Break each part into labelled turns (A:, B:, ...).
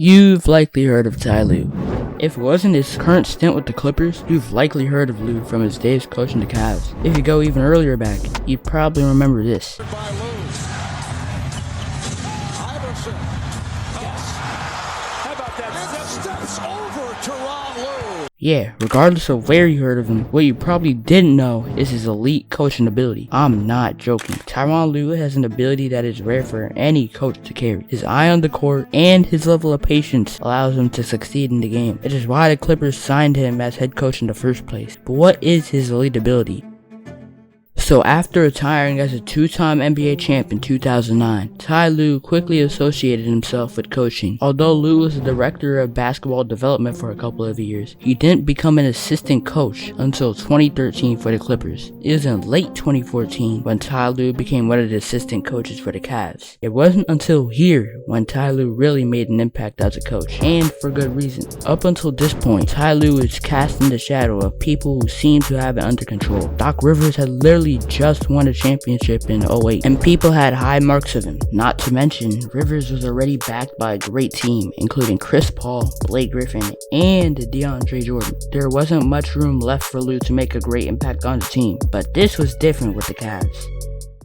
A: You've likely heard of Ty Lue. If it wasn't his current stint with the Clippers, you've likely heard of Lue from his days coaching the Cavs. If you go even earlier back, you'd probably remember this. Yeah, regardless of where you heard of him, what you probably didn't know is his elite coaching ability. I'm not joking. Tyronn Lue has an ability that is rare for any coach to carry. His eye on the court and his level of patience allows him to succeed in the game. It is why the Clippers signed him as head coach in the first place. But what is his elite ability? So after retiring as a two-time NBA champ in 2009, Ty Lue quickly associated himself with coaching. Although Lue was the director of basketball development for a couple of years, he didn't become an assistant coach until 2013 for the Clippers. It was in late 2014 when Ty Lue became one of the assistant coaches for the Cavs. It wasn't until here when Ty Lue really made an impact as a coach, and for good reason. Up until this point, Ty Lue is cast in the shadow of people who seem to have it under control. Doc Rivers had literally just won a championship in 08, and people had high marks of him. Not to mention, Rivers was already backed by a great team, including Chris Paul, Blake Griffin, and DeAndre Jordan. There wasn't much room left for Lue to make a great impact on the team, but this was different with the Cavs.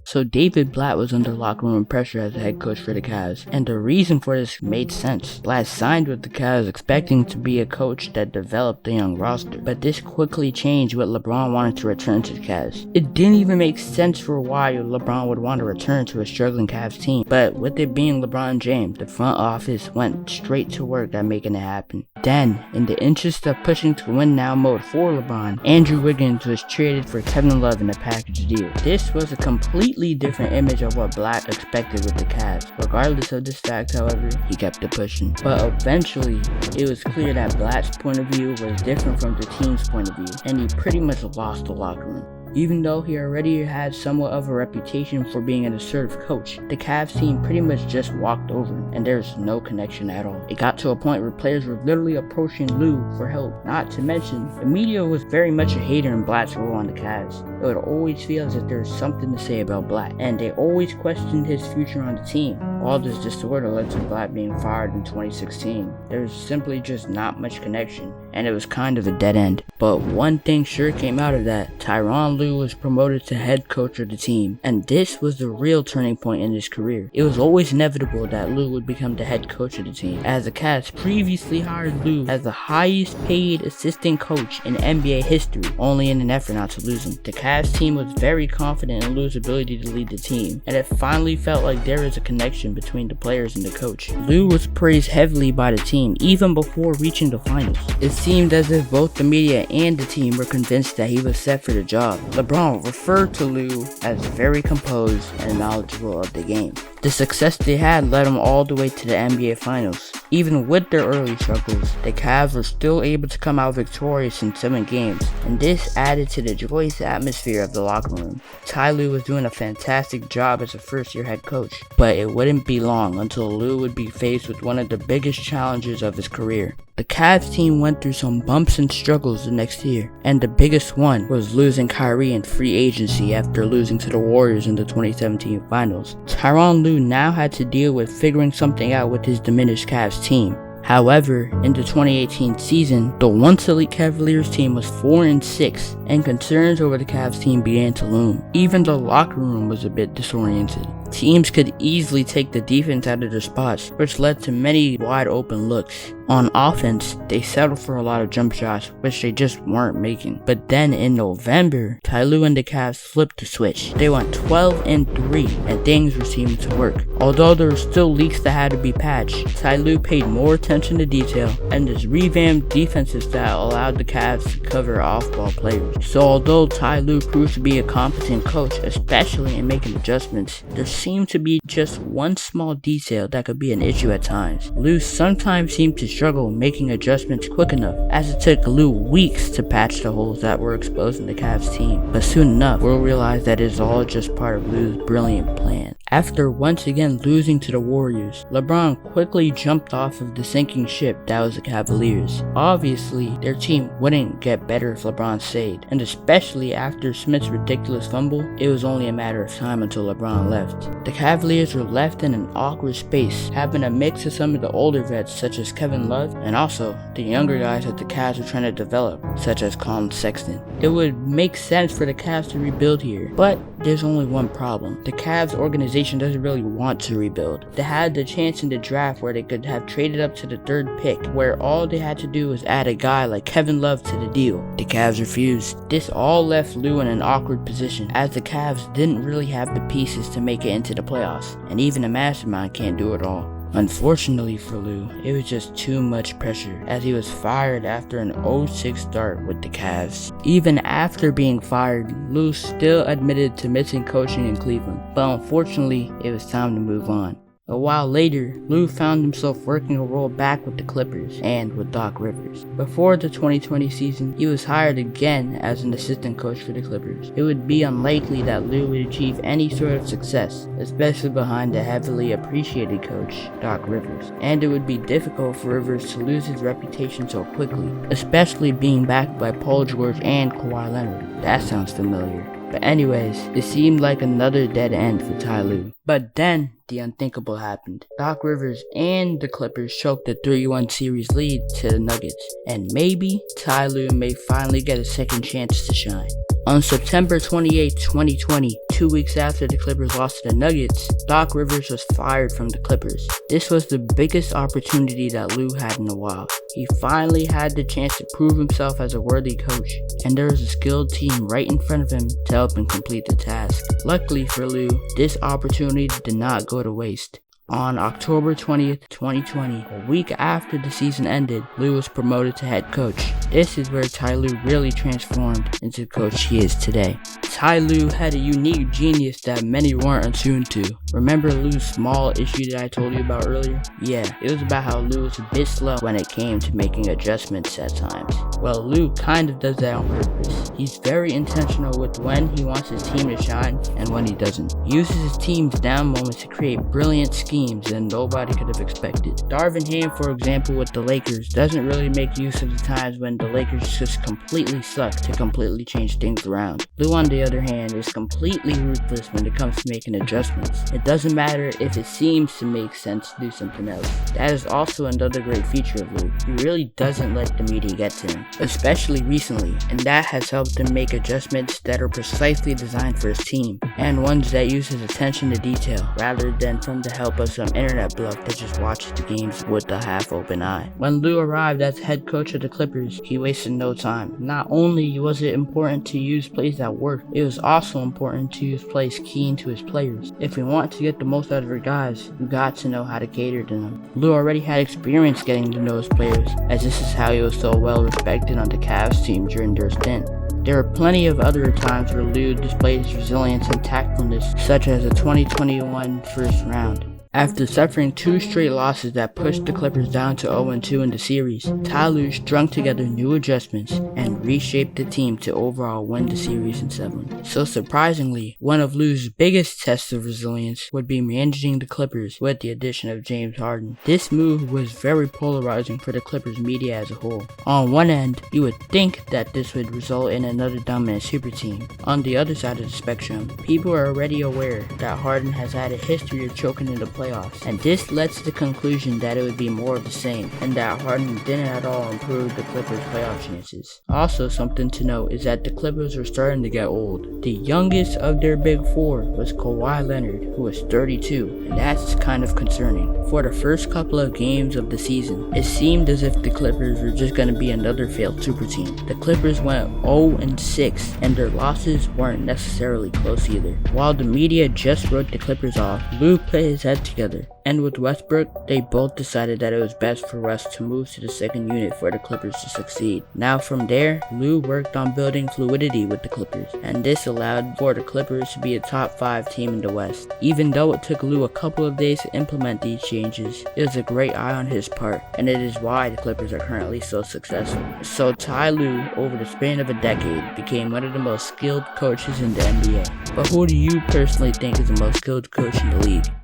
A: So David Blatt was under locker room pressure as a head coach for the Cavs, and the reason for this made sense. Blatt signed with the Cavs expecting to be a coach that developed the young roster, but this quickly changed when LeBron wanted to return to the Cavs. It didn't even make sense for why LeBron would want to return to a struggling Cavs team, but with it being LeBron James, the front office went straight to work at making it happen. Then, in the interest of pushing to win now mode for LeBron, Andrew Wiggins was traded for Kevin Love in a package deal. This was a completely different image of what Blatt expected with the Cavs. Regardless of this fact, however, he kept it pushing. But eventually, it was clear that Blatt's point of view was different from the team's point of view, and he pretty much lost the locker room. Even though he already had somewhat of a reputation for being an assertive coach, the Cavs team pretty much just walked over him, and there's no connection at all. It got to a point where players were literally approaching Lue for help. Not to mention, the media was very much a hater in Blatt's role on the Cavs. It would always feel as if there was something to say about Blatt, and they always questioned his future on the team. All this disorder led to Blatt being fired in 2016. There was simply just not much connection, and it was kind of a dead end. But one thing sure came out of that: Tyronn Lue was promoted to head coach of the team, and this was the real turning point in his career. It was always inevitable that Lue would become the head coach of the team, as the Cavs previously hired Lue as the highest paid assistant coach in NBA history, only in an effort not to lose him. The Cavs team was very confident in Lue's ability to lead the team, and it finally felt like there was a connection between the players and the coach. Lue was praised heavily by the team even before reaching the finals. It seemed as if both the media and the team were convinced that he was set for the job. LeBron referred to Lue as very composed and knowledgeable of the game. The success they had led them all the way to the NBA Finals. Even with their early struggles, the Cavs were still able to come out victorious in 7 games, and this added to the joyous atmosphere of the locker room. Ty Lue was doing a fantastic job as a first-year head coach, but it wouldn't be long until Lue would be faced with one of the biggest challenges of his career. The Cavs team went through some bumps and struggles the next year, and the biggest one was losing Kyrie in free agency after losing to the Warriors in the 2017 Finals. Tyronn Lue now had to deal with figuring something out with his diminished Cavs team. However, in the 2018 season, the once elite Cavaliers team was 4-6, and concerns over the Cavs team began to loom. Even the locker room was a bit disoriented. Teams could easily take the defense out of their spots, which led to many wide open looks. On offense, they settled for a lot of jump shots, which they just weren't making. But then in November, Ty Lue and the Cavs flipped the switch. They went 12-3, and things were seeming to work. Although there were still leaks that had to be patched, Ty Lue paid more attention to detail, and his revamped defensive style allowed the Cavs to cover off-ball players. So although Ty Lue proved to be a competent coach, especially in making adjustments, there seemed to be just one small detail that could be an issue at times. Lue sometimes seemed to struggle making adjustments quick enough, as it took Lue weeks to patch the holes that were exposed in the Cavs team. But soon enough, we'll realize that it's all just part of Lue's brilliant plan. After once again losing to the Warriors, LeBron quickly jumped off of the sinking ship that was the Cavaliers. Obviously, their team wouldn't get better if LeBron stayed, and especially after Smith's ridiculous fumble, it was only a matter of time until LeBron left. The Cavaliers were left in an awkward space, having a mix of some of the older vets such as Tyronn Lue, and also the younger guys that the Cavs were trying to develop, such as Colin Sexton. It would make sense for the Cavs to rebuild here, but there's only one problem. The Cavs organization doesn't really want to rebuild. They had the chance in the draft where they could have traded up to the 3rd pick, where all they had to do was add a guy like Tyronn Lue to the deal. The Cavs refused. This all left Lue in an awkward position, as the Cavs didn't really have the pieces to make it into the playoffs, and even a mastermind can't do it all. Unfortunately for Lue, it was just too much pressure, as he was fired after an 0-6 start with the Cavs. Even after being fired, Lue still admitted to missing coaching in Cleveland, but unfortunately, it was time to move on. A while later, Lue found himself working a role back with the Clippers and with Doc Rivers. Before the 2020 season, he was hired again as an assistant coach for the Clippers. It would be unlikely that Lue would achieve any sort of success, especially behind the heavily appreciated coach, Doc Rivers. And it would be difficult for Rivers to lose his reputation so quickly, especially being backed by Paul George and Kawhi Leonard. That sounds familiar. But anyways, it seemed like another dead end for Ty Lue. But then, the unthinkable happened. Doc Rivers and the Clippers choked a 3-1 series lead to the Nuggets, and maybe Ty Lue may finally get a second chance to shine. On September 28, 2020, 2 weeks after the Clippers lost to the Nuggets, Doc Rivers was fired from the Clippers. This was the biggest opportunity that Lue had in a while. He finally had the chance to prove himself as a worthy coach, and there was a skilled team right in front of him to help him complete the task. Luckily for Lue, this opportunity did not go to waste. On October 20th, 2020, a week after the season ended, Lue was promoted to head coach. This is where Ty Lue really transformed into the coach he is today. Ty Lue had a unique genius that many weren't attuned to. Remember Lue's small issue that I told you about earlier? Yeah, it was about how Lue was a bit slow when it came to making adjustments at times. Well, Lue kind of does that on purpose. He's very intentional with when he wants his team to shine and when he doesn't. He uses his team's down moments to create brilliant schemes that nobody could have expected. Darvin Ham, for example, with the Lakers, doesn't really make use of the times when the Lakers just completely suck to completely change things around. Lue, on the other hand, is completely ruthless when it comes to making adjustments. It doesn't matter if it seems to make sense to do something else. That is also another great feature of Lue. He really doesn't let the media get to him, especially recently, and that has helped him make adjustments that are precisely designed for his team, and ones that use his attention to detail, rather than from the help of some internet bluff that just watches the games with a half-open eye. When Lue arrived as head coach of the Clippers, he wasted no time. Not only was it important to use plays that worked, it was also important to use plays keen to his players. If you want to get the most out of your guys, you got to know how to cater to them. Lue already had experience getting to know his players, as this is how he was so well respected on the Cavs team during their stint. There are plenty of other times where Lue displayed his resilience and tactfulness, such as the 2021 first round. After suffering 2 straight losses that pushed the Clippers down to 0-2 in the series, Ty Lue strung together new adjustments and reshaped the team to overall win the series in 7. So surprisingly, one of Lue's biggest tests of resilience would be managing the Clippers with the addition of James Harden. This move was very polarizing for the Clippers media as a whole. On one end, you would think that this would result in another dominant super team. On the other side of the spectrum, people are already aware that Harden has had a history of choking in the playoffs, and this led to the conclusion that it would be more of the same, and that Harden didn't at all improve the Clippers' playoff chances. Also, something to note is that the Clippers were starting to get old. The youngest of their big 4 was Kawhi Leonard, who was 32, and that's kind of concerning. For the first couple of games of the season, it seemed as if the Clippers were just going to be another failed super team. The Clippers went 0-6, and their losses weren't necessarily close either. While the media just wrote the Clippers off, Lue put his head together together. And with Westbrook, they both decided that it was best for Russ to move to the second unit for the Clippers to succeed. Now from there, Lue worked on building fluidity with the Clippers, and this allowed for the Clippers to be a top 5 team in the West. Even though it took Lue a couple of days to implement these changes, it was a great eye on his part, and it is why the Clippers are currently so successful. So Ty Lue, over the span of a decade, became one of the most skilled coaches in the NBA. But who do you personally think is the most skilled coach in the league?